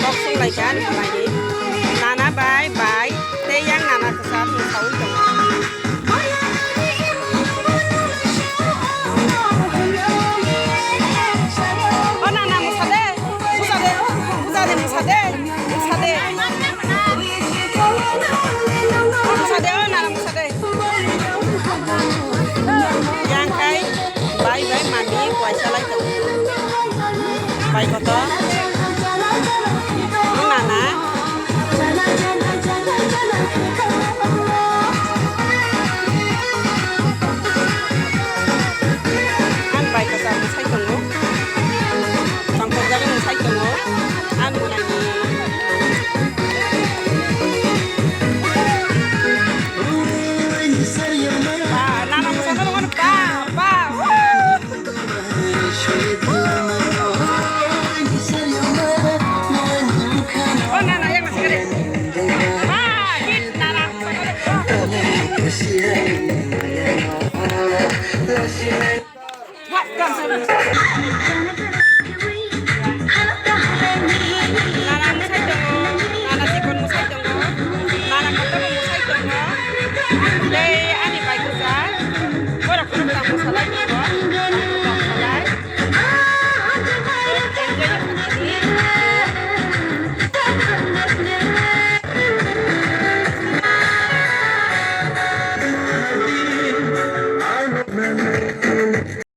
bóc xuống lại cái này là gì nana bài bài tê giang nana cái sao mình xấu rồi ô nana musade musade musade musade musade musade ô nana musade giang cái bài bài mami quay trở lại tụ bài có to nana ăn bài có sao mình thấy tụi nó trong cuộc đời mình thấy tụi nó ăn một ngày ba nana một sao nó ngon ba ba oh nana yang masih gede ah hit nana hot